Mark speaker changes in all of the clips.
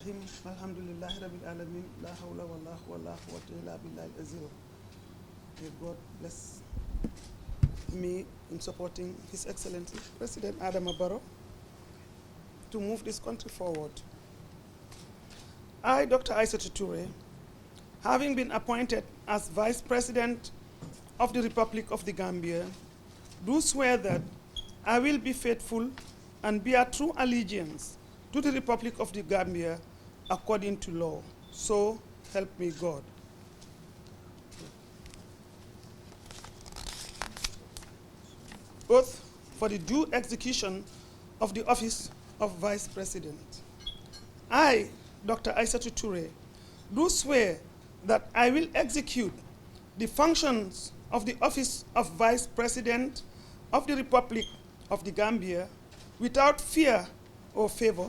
Speaker 1: Bismillahirrahmanirrahim. Alhamdulillahi Rabbil Alamin. La hawla wa la quwwata illa billahi al-azim. May God bless me in supporting His Excellency President Adama Barrow to move this country forward. I, Dr. Isatou Touray, having been appointed as Vice President of the Republic of the Gambia, do swear that I will be faithful and bear true allegiance to the Republic of the Gambia according to law. So help me God. Oath for the due execution of the office of Vice President. I, Dr. Isatou Touray, do swear that I will execute the functions of the office of Vice President of the Republic of the Gambia without fear or favor,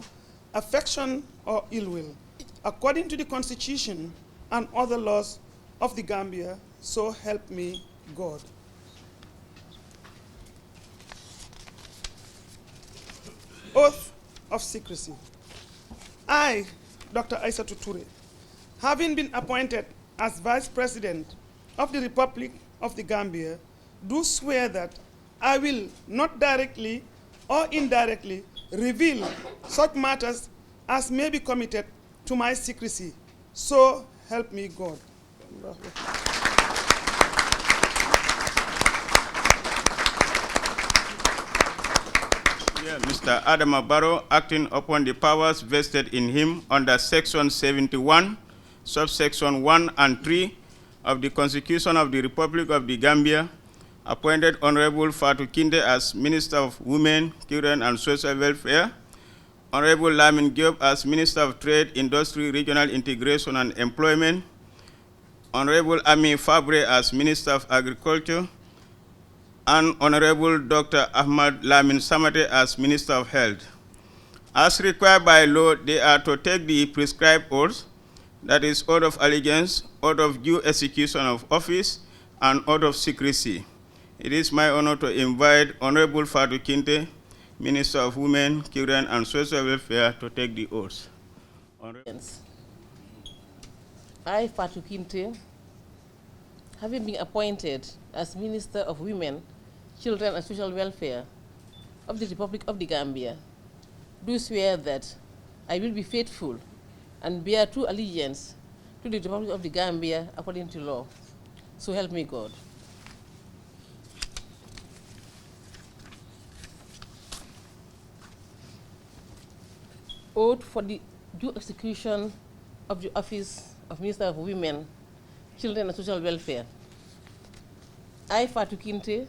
Speaker 1: affection or ill will, according to the Constitution and other laws of the Gambia, so help me God. Oath of secrecy. I, Dr. Isatou Touray, having been appointed as Vice President of the Republic of the Gambia, do swear that I will not directly or indirectly reveal such matters as may be committed to my secrecy. So help me God.
Speaker 2: Mr. Adama Barrow, acting upon the powers vested in him under Section 71, subsection 1 and 3 of the Constitution of the Republic of the Gambia, appointed Honorable Fatou Kinde as Minister of Women, Children and Social Welfare, Honorable Lamin Diop as Minister of Trade, Industry, Regional Integration and Employment, Honorable Ami Fabre as Minister of Agriculture, and Honorable Dr. Ahmad Lamin Samate as Minister of Health. As required by law, they are to take the prescribed oaths, that is, oath of allegiance, oath of due execution of office, and oath of secrecy. It is my honor to invite Honorable Fatou Kinte, Minister of Women, Children and Social Welfare, to take the oaths.
Speaker 3: I, Fatou Kinte, having been appointed as Minister of Women, Children and Social Welfare of the Republic of the Gambia, do swear that I will be faithful and bear true allegiance to the Republic of the Gambia according to law. So help me God. Oath for the due execution of the office of Minister of Women, Children and Social Welfare. I, Fatou Kinte,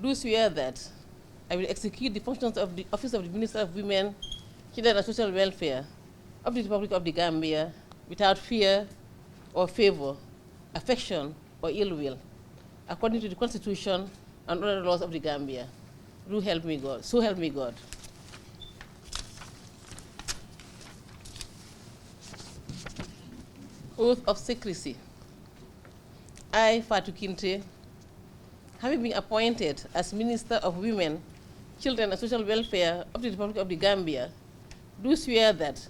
Speaker 3: do swear that I will execute the functions of the Office of the Minister of Women, Children and Social Welfare of the Republic of the Gambia without fear or favor, affection or ill will, according to the Constitution and other laws of the Gambia. Do help me God. So help me God. Oath of secrecy. I, Fatou Kinte, having been appointed as Minister of Women, Children and Social Welfare of the Republic of the Gambia, do swear that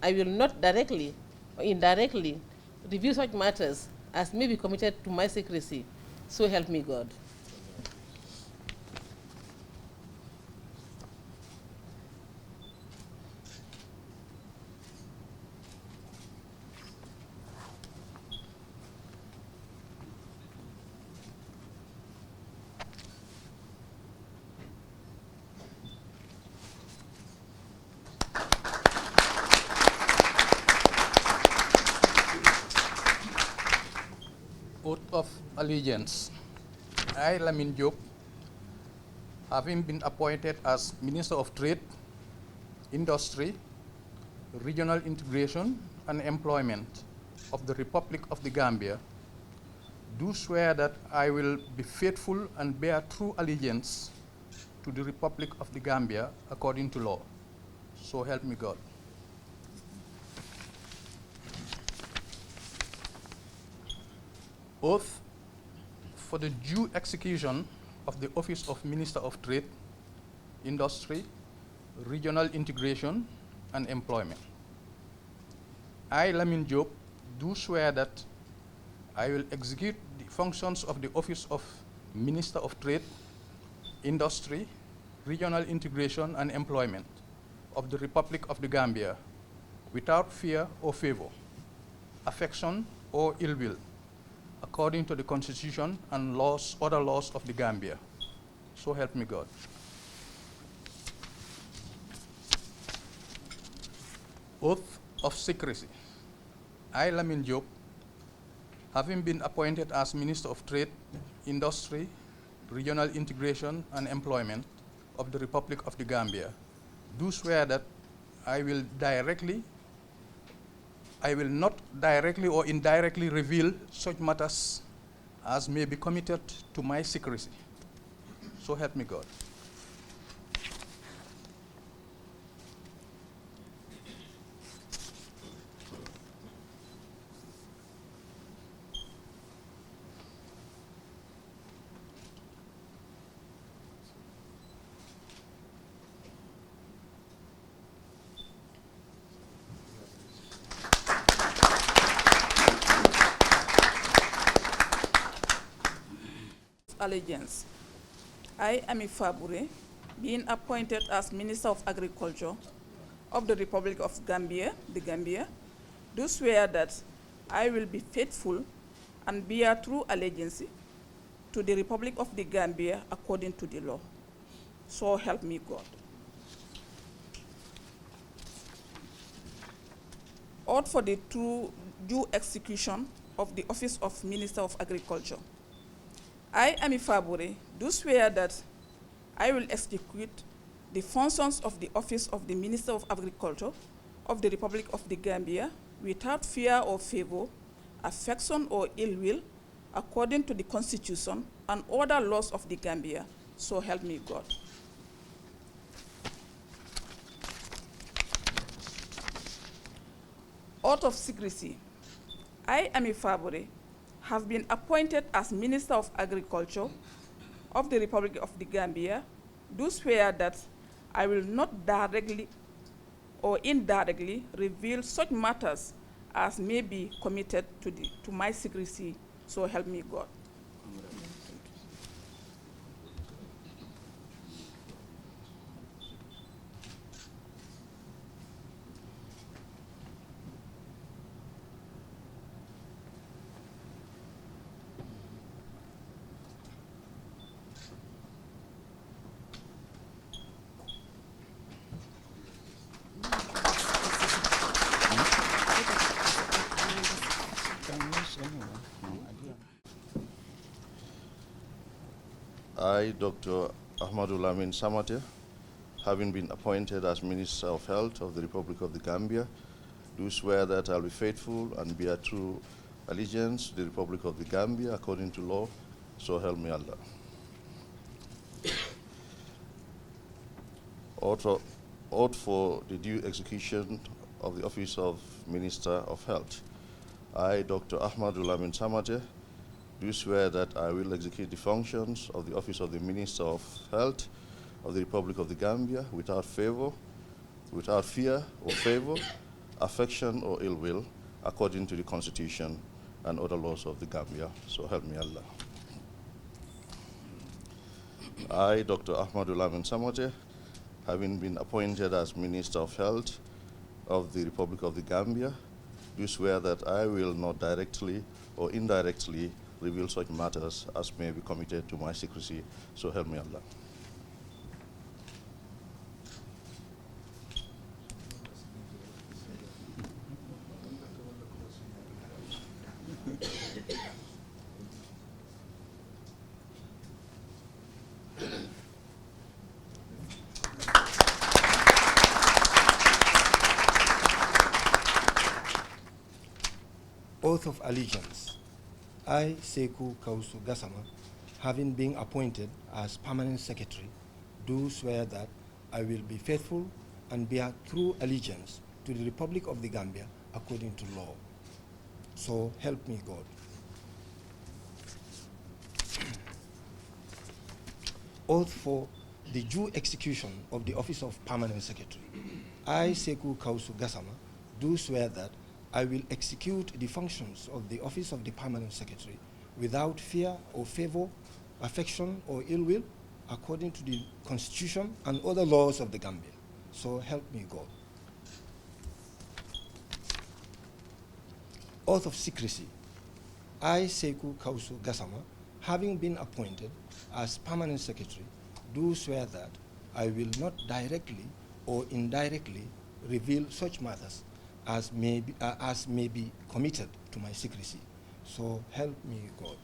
Speaker 3: I will not directly or indirectly reveal such matters as may be committed to my secrecy. So help me God.
Speaker 4: Oath of allegiance. I, Lamin Diop, having been appointed as Minister of Trade, Industry, Regional Integration and Employment of the Republic of the Gambia, do swear that I will be faithful and bear true allegiance to the Republic of the Gambia according to law. So help me God. Oath for the due execution of the Office of Minister of Trade, Industry, Regional Integration and Employment. I, Lamin Diop, do swear that I will execute the functions of the Office of Minister of Trade, Industry, Regional Integration and Employment of the Republic of the Gambia without fear or favor, affection or ill will, according to the Constitution and laws, other laws of the Gambia. So help me God. Oath of secrecy. I, Lamin Diop, having been appointed as Minister of Trade, Industry, Regional Integration and Employment of the Republic of the Gambia, do swear that I will not directly or indirectly reveal such matters as may be committed to my secrecy. So help me God.
Speaker 5: Allegiance. I, Ami Fabure, being appointed as Minister of Agriculture of the Republic of Gambia, the Gambia, do swear that I will be faithful and bear true allegiance to the Republic of the Gambia according to the law. So help me God. Oath for the true due execution of the Office of Minister of Agriculture. I, Ami Fabure, do swear that I will execute the functions of the Office of the Minister of Agriculture of the Republic of the Gambia without fear or favor, affection or ill will, according to the Constitution and other laws of the Gambia. So help me God. Oath of secrecy. I, Ami Fabure, have been appointed as Minister of Agriculture of the Republic of the Gambia, do swear that I will not directly or indirectly reveal such matters as may be committed to my secrecy. So help me God.
Speaker 6: I, Dr. Ahmadu Lamin Samate, having been appointed as Minister of Health of the Republic of the Gambia, do swear that I will be faithful and bear true allegiance to the Republic of the Gambia according to law, so help me Allah. Oath for the due execution of the Office of Minister of Health. I, Dr. Ahmadu Lamin Samate, do swear that I will execute the functions of the Office of the Minister of Health of the Republic of the Gambia without fear or favor, affection or ill will, according to the Constitution and other laws of the Gambia. So help me Allah. I, Dr. Ahmadu Lamin Samate, having been appointed as Minister of Health of the Republic of the Gambia, do swear that I will not directly or indirectly reveal such matters as may be committed to my secrecy, so help me Allah.
Speaker 7: Oath of Allegiance. I, Sekou Kausu Gassama, having been appointed as Permanent Secretary, do swear that I will be faithful and bear true allegiance to the Republic of the Gambia according to law. So help me God. Oath for the due execution of the Office of Permanent Secretary. I, Sekou Kausu Gassama, do swear that I will execute the functions of the office of the Permanent Secretary without fear or favor, affection or ill will, according to the Constitution and other laws of the Gambia. So help me God. Oath of secrecy. I, Sekou Kausu Gassama, having been appointed as Permanent Secretary, do swear that I will not directly or indirectly reveal such matters as may be committed to my secrecy. So help me God.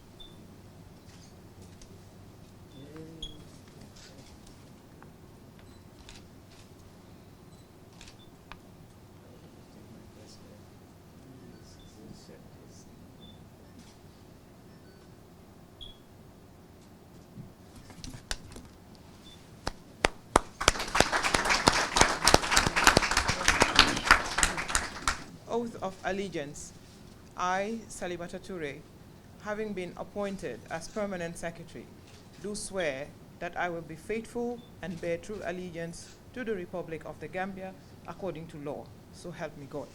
Speaker 8: Oath of allegiance. I, Salimata Touray, having been appointed as Permanent Secretary, do swear that I will be faithful and bear true allegiance to the Republic of the Gambia according to law. So help me God.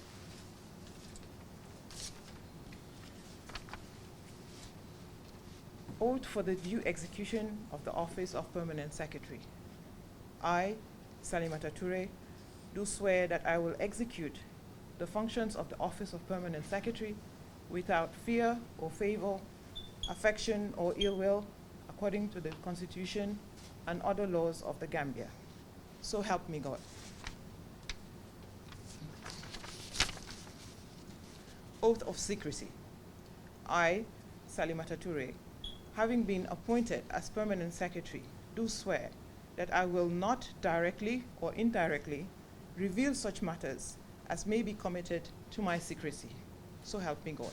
Speaker 8: Oath for the due execution of the office of Permanent Secretary. I, Salimata Touray, do swear that I will execute the functions of the office of Permanent Secretary without fear or favor, affection or ill will, according to the Constitution and other laws of the Gambia. So help me God. Oath of secrecy. I, Salimata Touray, having been appointed as Permanent Secretary, do swear that I will not directly or indirectly reveal such matters as may be committed to my secrecy. So help me God.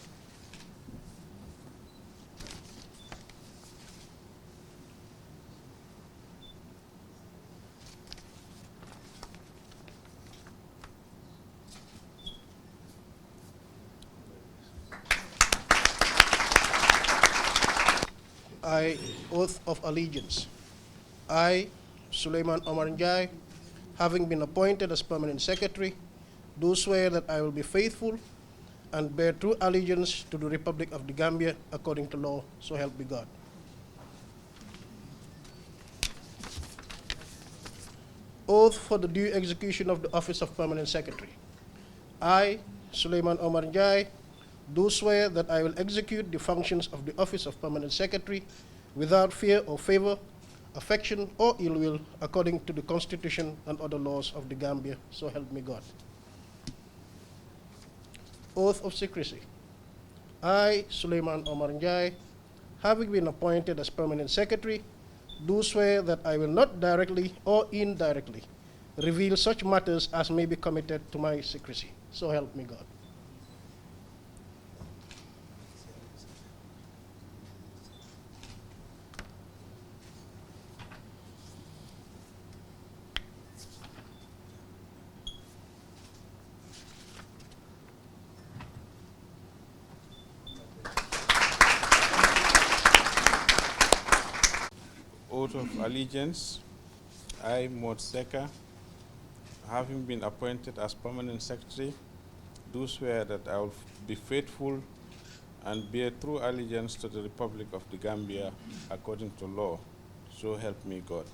Speaker 9: I, oath of allegiance. I, Suleiman Omar Njai, having been appointed as Permanent Secretary, do swear that I will be faithful and bear true allegiance to the Republic of the Gambia according to law, so help me God. Oath for the due execution of the office of Permanent Secretary. I, Suleiman Omar Njai, do swear that I will execute the functions of the office of Permanent Secretary without fear or favor, affection or ill will, according to the Constitution and other laws of the Gambia, so help me God. Oath of secrecy. I, Suleiman Omar Njai, having been appointed as Permanent Secretary, do swear that I will not directly or indirectly reveal such matters as may be committed to my secrecy. So help me God.
Speaker 2: Oath of allegiance. I, Mod Seka, having been appointed as Permanent Secretary, do swear that I will be faithful and bear true allegiance to the Republic of the Gambia according to law. So help me God.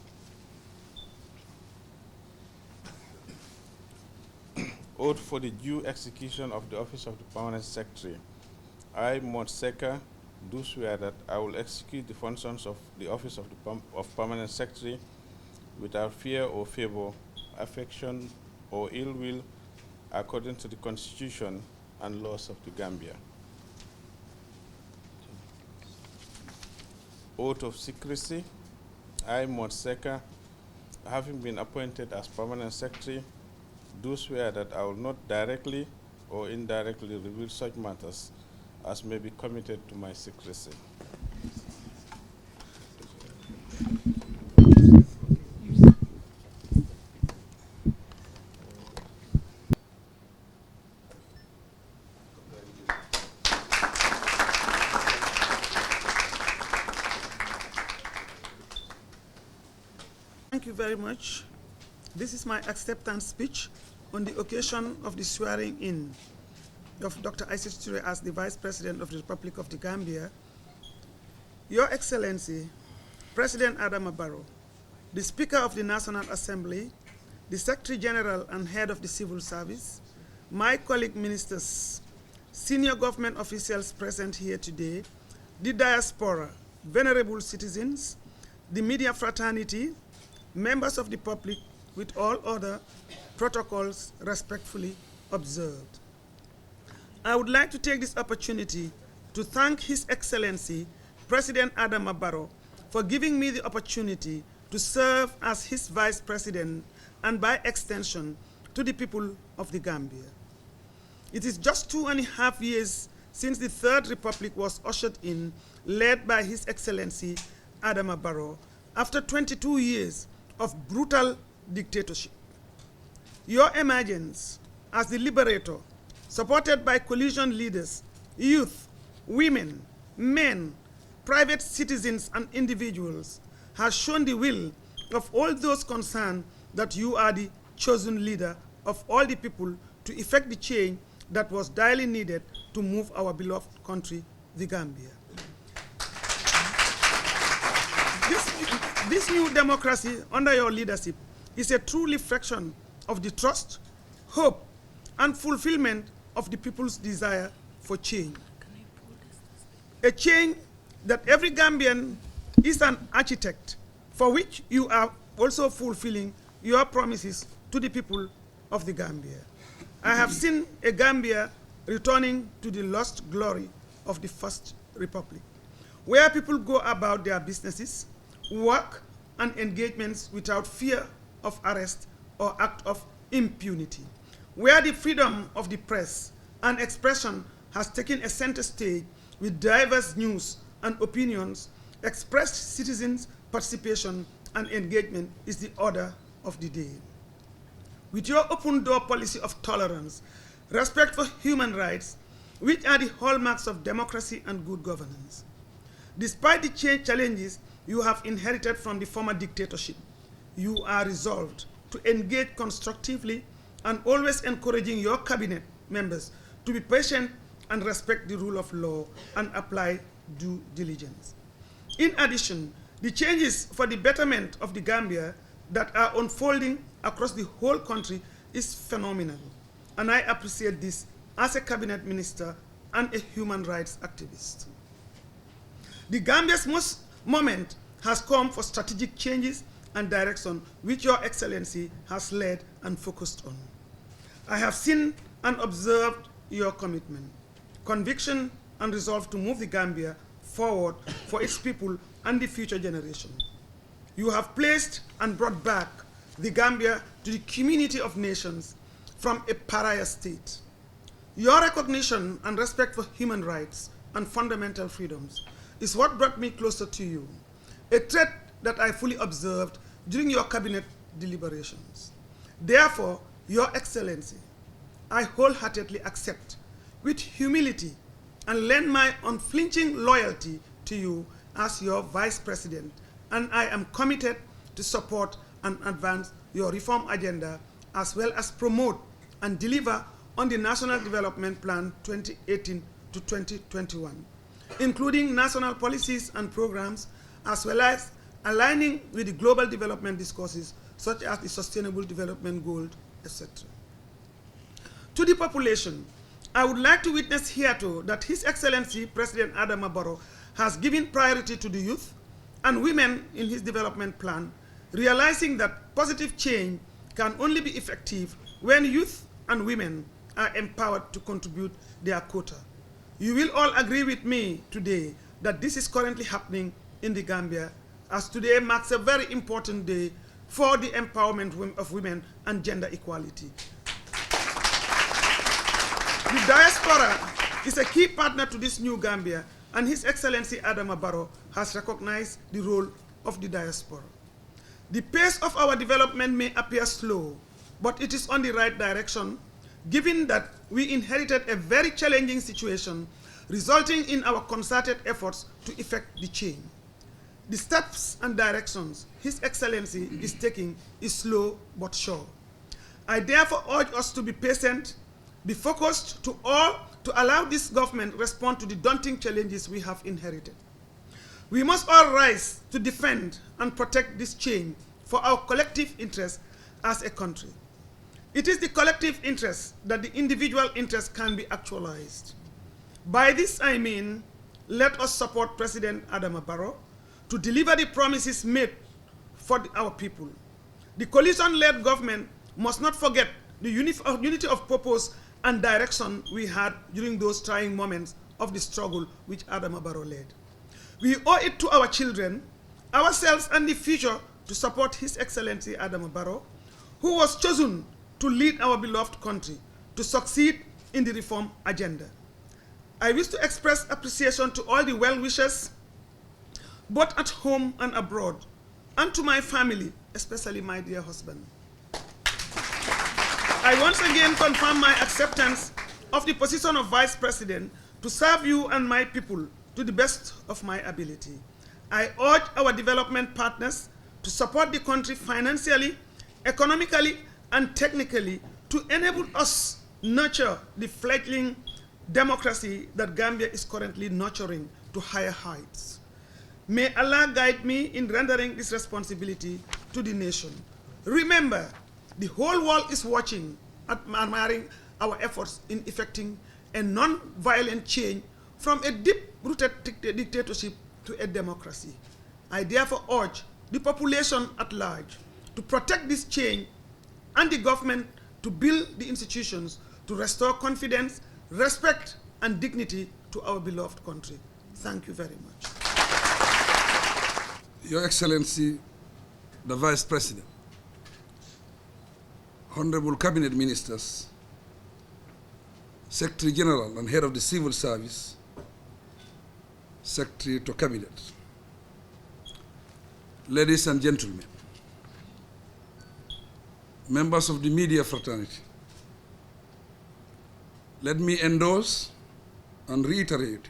Speaker 2: Oath for the due execution of the office of the Permanent Secretary. I, Mod Seka, do swear that I will execute the functions of the office of the Permanent Secretary without fear or favor, affection or ill will, according to the Constitution and laws of the Gambia. Oath of secrecy. I, Mod Seka, having been appointed as Permanent Secretary, do swear that I will not directly or indirectly reveal such matters as may be committed to my secrecy.
Speaker 1: Thank you very much. This is my acceptance speech on the occasion of the swearing in. of Dr. Isatou Touray as the Vice President of the Republic of the Gambia, Your Excellency, President Adama Barrow, the Speaker of the National Assembly, the Secretary General and Head of the Civil Service, my colleague ministers, senior government officials present here today, the diaspora, venerable citizens, the media fraternity, members of the public, with all other protocols respectfully observed. I would like to take this opportunity to thank His Excellency, President Adama Barrow, for giving me the opportunity to serve as his Vice President and by extension to the people of the Gambia. It is just 2.5 years since the Third Republic was ushered in, led by His Excellency Adama Barrow, after 22 years of brutal dictatorship. Your emergence as the liberator, supported by coalition leaders, youth, women, men, private citizens and individuals, has shown the will of all those concerned that you are the chosen leader of all the people to effect the change that was direly needed to move our beloved country, the Gambia. This new democracy under your leadership is a true reflection of the trust, hope, and fulfillment of the people's desire for change. A change that every Gambian is an architect, for which you are also fulfilling your promises to the people of the Gambia. I have seen a Gambia returning to the lost glory of the First Republic, where people go about their businesses, work, and engagements without fear of arrest or act of impunity, where the freedom of the press and expression has taken a center stage with diverse news and opinions, expressed citizens' participation and engagement is the order of the day. With your open door policy of tolerance, respect for human rights, which are the hallmarks of democracy and good governance. Despite the challenges you have inherited from the former dictatorship, you are resolved to engage constructively and always encouraging your cabinet members to be patient and respect the rule of law and apply due diligence. In addition, the changes for the betterment of the Gambia that are unfolding across the whole country is phenomenal, and I appreciate this as a cabinet minister and a human rights activist. The Gambia's moment has come for strategic changes and direction which Your Excellency has led and focused on. I have seen and observed your commitment, conviction, and resolve to move the Gambia forward for its people and the future generation. You have placed and brought back the Gambia to the community of nations from a pariah state. Your recognition and respect for human rights and fundamental freedoms is what brought me closer to you, a trait that I fully observed during your cabinet deliberations. Therefore, Your Excellency, I wholeheartedly accept with humility and lend my unflinching loyalty to you as your Vice President, and I am committed to support and advance your reform agenda as well as promote and deliver on the National Development Plan 2018 to 2021, including national policies and programs, as well as aligning with the global development discourses such as the Sustainable Development Goals, etc. To the population, I would like to witness hereto that His Excellency President Adama Barrow has given priority to the youth and women in his development plan, realizing that positive change can only be effective when youth and women are empowered to contribute their quota. You will all agree with me today that this is currently happening in the Gambia, as today marks a very important day for the empowerment of women and gender equality. The diaspora is a key partner to this new Gambia, and His Excellency Adama Barrow has recognized the role of the diaspora. The pace of our development may appear slow, but it is on the right direction, given that we inherited a very challenging situation, resulting in our concerted efforts to effect the change. The steps and directions His Excellency is taking is slow but sure. I therefore urge us to be patient be focused to allow this government respond to the daunting challenges we have inherited. We must all rise to defend and protect this change for our collective interest as a country. It is the collective interest that the individual interest can be actualized. By this I mean, let us support President Adama Barrow to deliver the promises made for our people. The coalition-led government must not forget the unity of purpose and direction we had during those trying moments of the struggle which Adama Barrow led. We owe it to our children, ourselves, and the future to support His Excellency Adama Barrow, who was chosen to lead our beloved country to succeed in the reform agenda. I wish to express appreciation to all the well-wishers, both at home and abroad, and to my family, especially my dear husband. I once again confirm my acceptance of the position of Vice President to serve you and my people to the best of my ability. I urge our development partners to support the country financially, economically, and technically to enable us nurture the fledgling democracy that Gambia is currently nurturing to higher heights. May Allah guide me in rendering this responsibility to the nation. Remember, the whole world is watching, admiring our efforts in effecting a non-violent change from a deep-rooted dictatorship to a democracy. I therefore urge the population at large to protect this change and the government to build the institutions to restore confidence, respect, and dignity to our beloved country. Thank you very much.
Speaker 10: Your Excellency, the Vice President, Honorable Cabinet Ministers, Secretary General and Head of the Civil Service, Secretary to Cabinet, ladies and gentlemen, members of the media fraternity, let me endorse and reiterate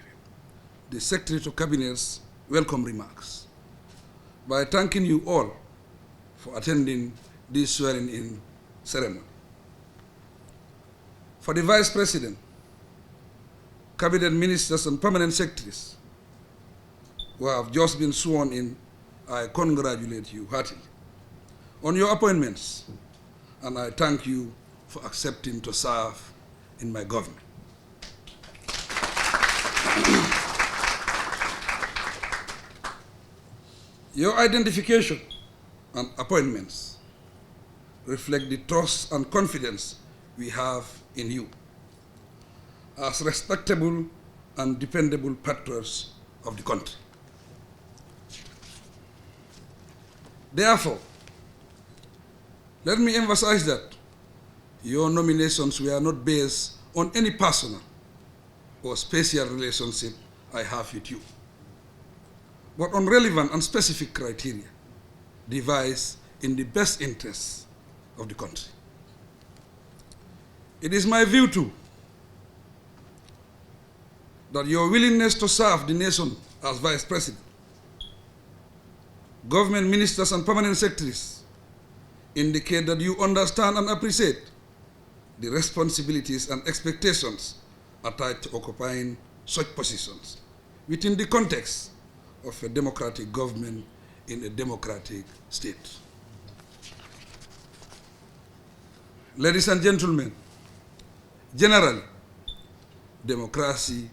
Speaker 10: the Secretary to Cabinet's welcome remarks by thanking you all for attending this swearing-in ceremony. For the Vice President, Cabinet Ministers and Permanent Secretaries who have just been sworn in, I congratulate you heartily on your appointments, and I thank you for accepting to serve in my government. Your identification and appointments reflect the trust and confidence we have in you as respectable and dependable patrons of the country. Therefore, let me emphasize that your nominations were not based on any personal or special relationship I have with you, but on relevant and specific criteria devised in the best interests of the country. It is my view too that your willingness to serve the nation as Vice President, government ministers and permanent secretaries indicate that you understand and appreciate the responsibilities and expectations attached to occupying such positions within the context of a democratic government in a democratic state. Ladies and gentlemen, generally, democracy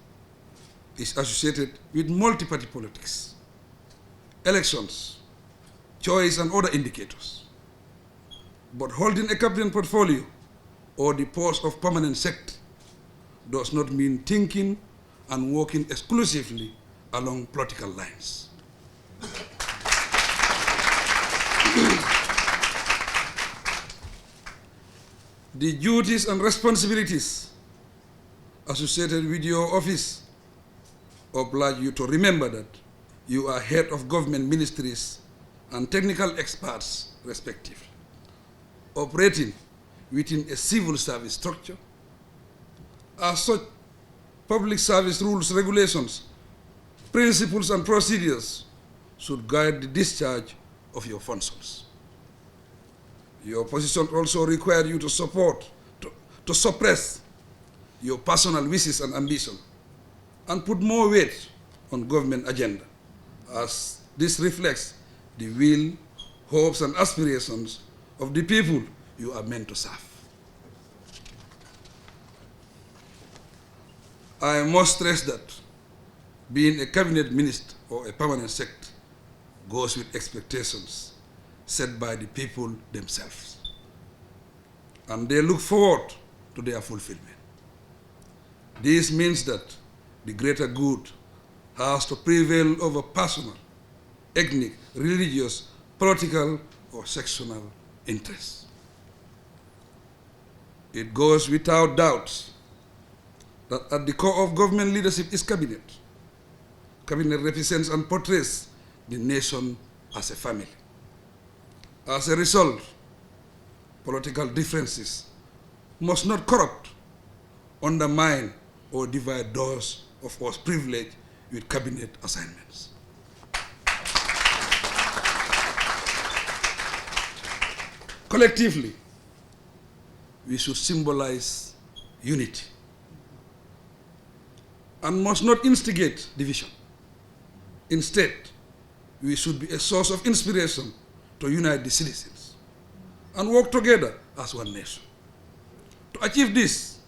Speaker 10: is associated with multi-party politics, elections, choice, and other indicators. But holding a cabinet portfolio or the post of permanent secretary does not mean thinking and working exclusively along political lines. The duties and responsibilities associated with your office oblige you to remember that you are head of government ministries and technical experts, respectively, operating within a civil service structure. As such, public service rules, regulations, principles, and procedures should guide the discharge of your functions. Your position also requires you to suppress your personal wishes and ambition, and put more weight on government agenda, as this reflects the will, hopes, and aspirations of the people you are meant to serve. I must stress that being a cabinet minister or a permanent secretary goes with expectations set by the people themselves, and they look forward to their fulfillment. This means that the greater good has to prevail over personal, ethnic, religious, political, or sectional interests. It goes without doubt that at the core of government leadership is cabinet. Cabinet represents and portrays the nation as a family. As a result, political differences must not corrupt, undermine, or divide those of us privileged with cabinet assignments. Collectively, we should symbolize unity and must not instigate division. Instead, we should be a source of inspiration to unite the citizens and work together as one nation. To achieve this,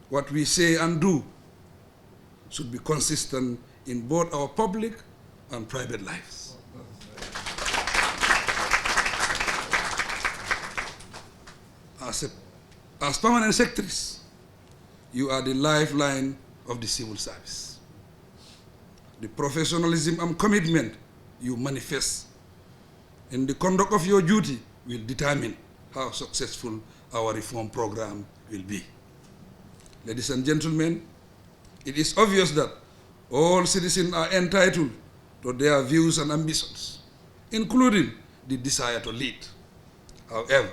Speaker 10: what we say and do should be consistent in both our public and private lives. As permanent secretaries, you are the lifeline of the civil service. The professionalism and commitment you manifest in the conduct of your duty will determine how successful our reform program will be. Ladies and gentlemen, it is obvious that all citizens are entitled to their views and ambitions, including the desire to lead. However,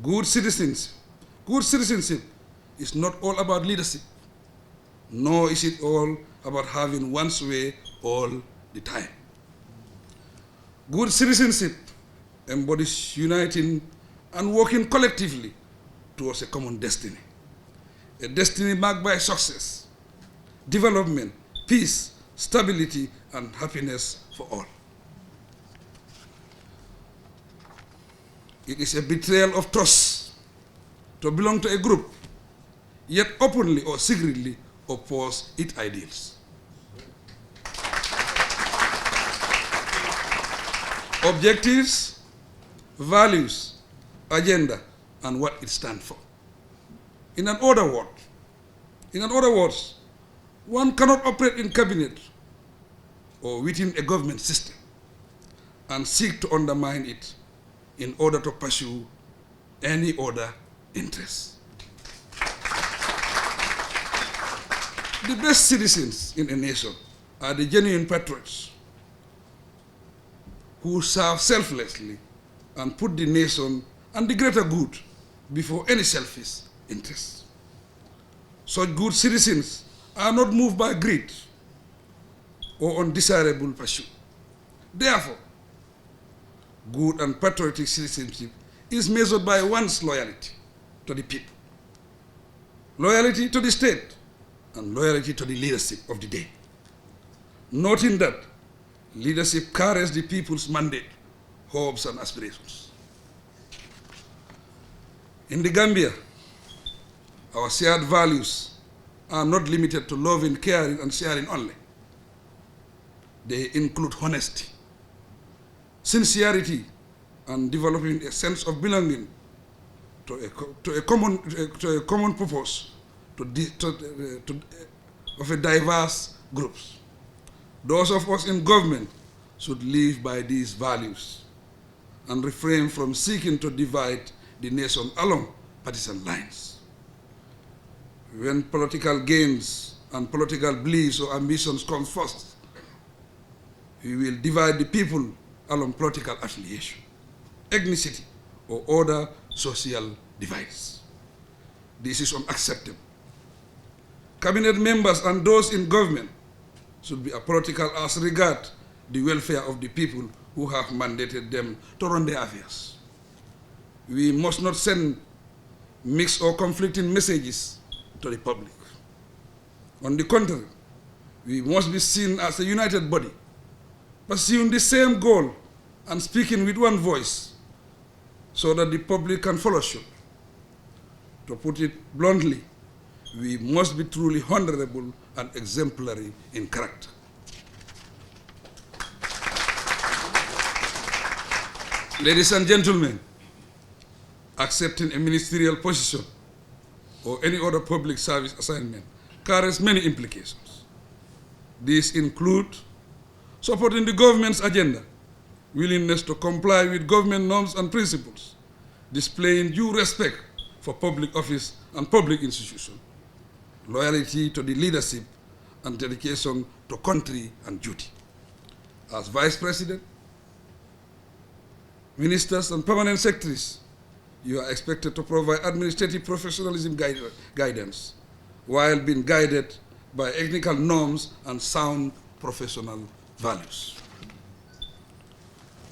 Speaker 10: good citizenship is not all about leadership, nor is it all about having one's way all the time. Good citizenship embodies uniting and working collectively towards a common destiny, a destiny marked by success, development, peace, stability, and happiness for all. It is a betrayal of trust to belong to a group, yet openly or secretly oppose its ideals. Objectives, values, agenda, and what it stands for. In other words, one cannot operate in cabinet or within a government system and seek to undermine it in order to pursue any other interests. The best citizens in a nation are the genuine patriots who serve selflessly and put the nation and the greater good before any selfish interests. Such good citizens are not moved by greed or undesirable pursuit. Therefore, good and patriotic citizenship is measured by one's loyalty to the people, loyalty to the state, and loyalty to the leadership of the day. Noting that leadership carries the people's mandate, hopes, and aspirations. In the Gambia, our shared values are not limited to loving, caring, and sharing only. They include honesty, sincerity, and developing a sense of belonging to a common purpose of a diverse groups. Those of us in government should live by these values and refrain from seeking to divide the nation along partisan lines. When political gains and political beliefs or ambitions come first, we will divide the people along political affiliation, ethnicity, or other social divides. This is unacceptable. Cabinet members and those in government should be apolitical as regards the welfare of the people who have mandated them to run their affairs. We must not send mixed or conflicting messages to the public. On the contrary, we must be seen as a united body, pursuing the same goal and speaking with one voice so that the public can follow suit. To put it bluntly, we must be truly honorable and exemplary in character. Ladies and gentlemen, accepting a ministerial position or any other public service assignment carries many implications. These include supporting the government's agenda, willingness to comply with government norms and principles, displaying due respect for public office and public institutions, loyalty to the leadership, and dedication to country and duty. As Vice President, ministers, and permanent secretaries, you are expected to provide administrative professionalism guidance while being guided by ethical norms and sound professional values.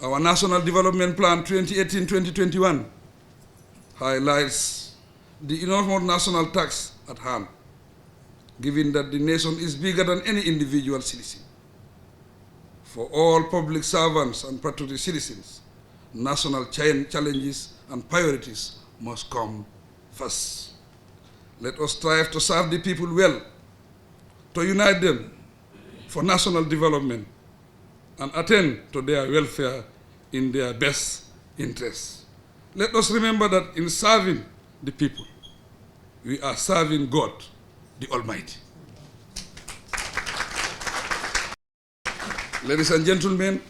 Speaker 10: Our National Development Plan 2018-2021 highlights the enormous national tax at hand, given that the nation is bigger than any individual citizen. For all public servants and patriotic citizens, national challenges and priorities must come first. Let us strive to serve the people well, to unite them for national development, and attend to their welfare in their best interests. Let us remember that in serving the people, we are serving God, the Almighty. Ladies and gentlemen,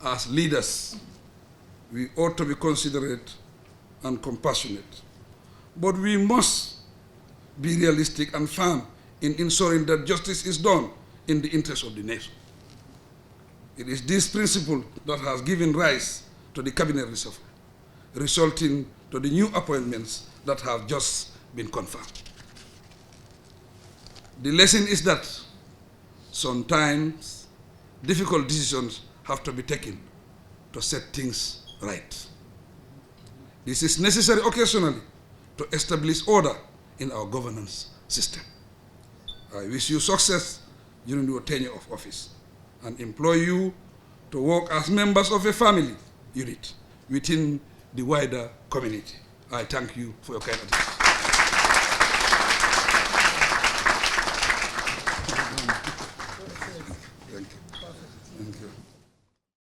Speaker 10: as leaders, we ought to be considerate and compassionate, but we must be realistic and firm in ensuring that justice is done in the interest of the nation. It is this principle that has given rise to the cabinet reshuffle, resulting to the new appointments that have just been confirmed. The lesson is that sometimes difficult decisions have to be taken to set things right. This is necessary occasionally to establish order in our governance system. I wish you success during your tenure of office and implore you to work as members of a family unit within the wider community. I thank you for your kind attention.